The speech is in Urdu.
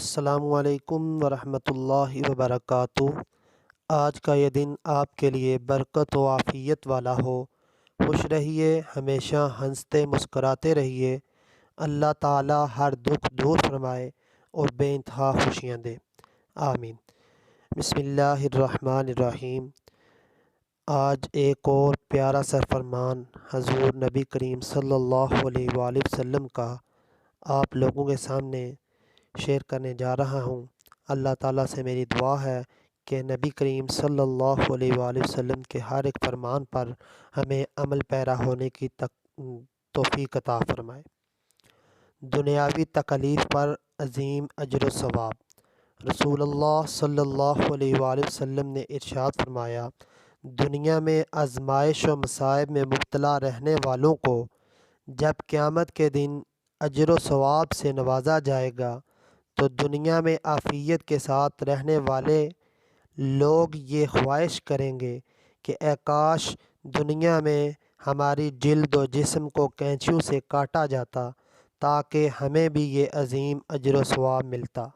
السلام علیکم ورحمۃ اللہ وبرکاتہ۔ آج کا یہ دن آپ کے لیے برکت و عافیت والا ہو۔ خوش رہیے، ہمیشہ ہنستے مسکراتے رہیے۔ اللہ تعالی ہر دکھ دور فرمائے اور بے انتہا خوشیاں دے، آمین۔ بسم اللہ الرحمن الرحیم۔ آج ایک اور پیارا سا فرمان حضور نبی کریم صلی اللہ علیہ وآلہ وسلم کا آپ لوگوں کے سامنے شیئر کرنے جا رہا ہوں۔ اللہ تعالیٰ سے میری دعا ہے کہ نبی کریم صلی اللہ علیہ وآلہ وسلم کے ہر ایک فرمان پر ہمیں عمل پیرا ہونے کی توفیق عطا فرمائے۔ دنیاوی تکالیف پر عظیم اجر و ثواب۔ رسول اللہ صلی اللہ علیہ وآلہ وسلم نے ارشاد فرمایا، دنیا میں آزمائش و مصائب میں مبتلا رہنے والوں کو جب قیامت کے دن اجر و ثواب سے نوازا جائے گا تو دنیا میں عافیت کے ساتھ رہنے والے لوگ یہ خواہش کریں گے کہ اے کاش دنیا میں ہماری جلد و جسم کو کینچیوں سے کاٹا جاتا تاکہ ہمیں بھی یہ عظیم اجر و ثواب ملتا۔